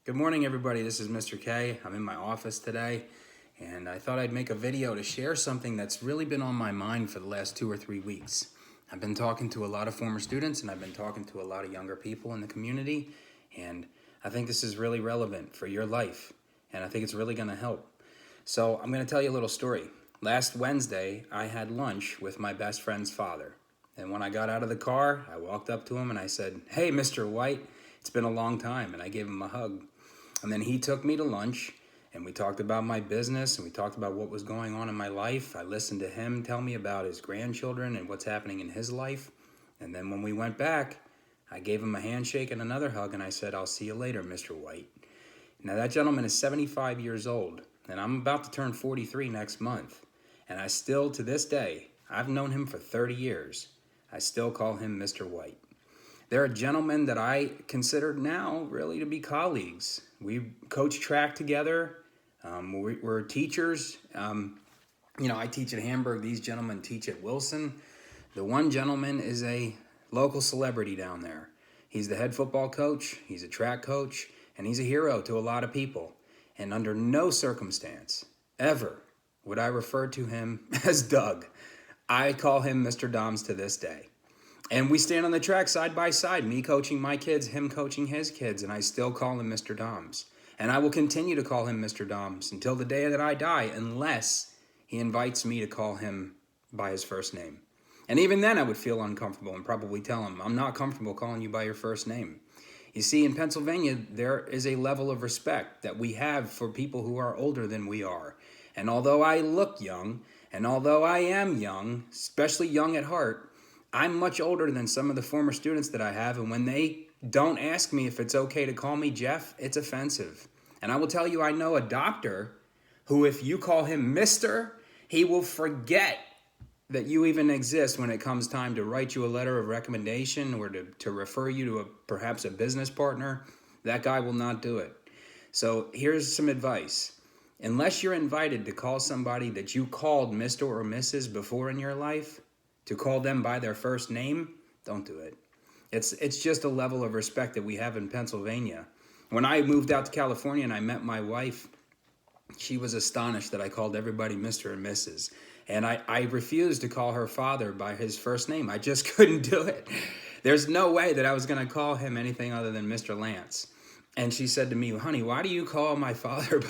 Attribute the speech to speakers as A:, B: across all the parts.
A: Good morning, everybody. This is Mr. K. I'm in my office today, and I thought I'd make a video to share something that's really been on my mind for the last 2 or 3 weeks. I've been talking to a lot of former students, and I've been talking to a lot of younger people in the community, and I think this is really relevant for your life, and I think it's really going to help. So I'm going to tell you a little story. Last Wednesday, I had lunch with my best friend's father, and when I got out of the car, I walked up to him and I said, "Hey, Mr. White, it's been a long time," and I gave him a hug. And then he took me to lunch, and we talked about my business, and we talked about what was going on in my life. I listened to him tell me about his grandchildren and what's happening in his life. And then when we went back, I gave him a handshake and another hug, and I said, "I'll see you later, Mr. White." Now, that gentleman is 75 years old, and I'm about to turn 43 next month. And I still, to this day, I've known him for 30 years, I still call him Mr. White. There are gentlemen that I consider now really to be colleagues. We coach track together. We're teachers. I teach at Hamburg. These gentlemen teach at Wilson. The one gentleman is a local celebrity down there. He's the head football coach. He's a track coach. And he's a hero to a lot of people. And under no circumstance, ever, would I refer to him as Doug. I call him Mr. Doms to this day. And we stand on the track side by side, me coaching my kids, him coaching his kids, and I still call him Mr. Doms. And I will continue to call him Mr. Doms until the day that I die, unless he invites me to call him by his first name. And even then I would feel uncomfortable and probably tell him, "I'm not comfortable calling you by your first name." You see, in Pennsylvania, there is a level of respect that we have for people who are older than we are. And although I look young, and although I am young, especially young at heart, I'm much older than some of the former students that I have, and when they don't ask me if it's okay to call me Jeff, it's offensive. And I will tell you, I know a doctor who, if you call him Mr., he will forget that you even exist when it comes time to write you a letter of recommendation or to refer you to perhaps a business partner. That guy will not do it. So here's some advice. Unless you're invited to call somebody that you called Mr. or Mrs. before in your life, to call them by their first name, don't do it. It's just a level of respect that we have in Pennsylvania. When I moved out to California and I met my wife, she was astonished that I called everybody Mr. and Mrs. And I refused to call her father by his first name. I just couldn't do it. There's no way that I was going to call him anything other than Mr. Lance. And she said to me, "Honey, why do you call my father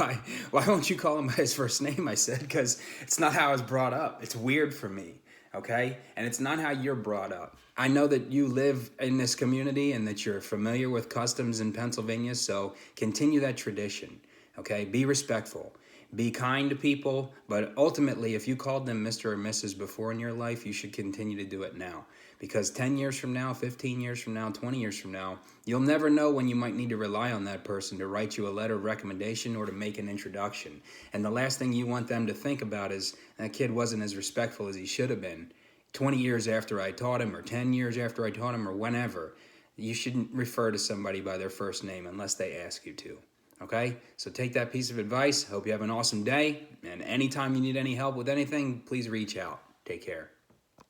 A: why don't you call him by his first name?" I said, "Because it's not how I was brought up. It's weird for me. Okay? And it's not how you're brought up. I know that you live in this community and that you're familiar with customs in Pennsylvania, so continue that tradition. Okay? Be respectful. Be kind to people, but ultimately, if you called them Mr. or Mrs. before in your life, you should continue to do it now. Because 10 years from now, 15 years from now, 20 years from now, you'll never know when you might need to rely on that person to write you a letter of recommendation or to make an introduction. And the last thing you want them to think about is that kid wasn't as respectful as he should have been. 20 years after I taught him, or 10 years after I taught him, or whenever, you shouldn't refer to somebody by their first name unless they ask you to. Okay? So take that piece of advice. Hope you have an awesome day. And anytime you need any help with anything, please reach out. Take care.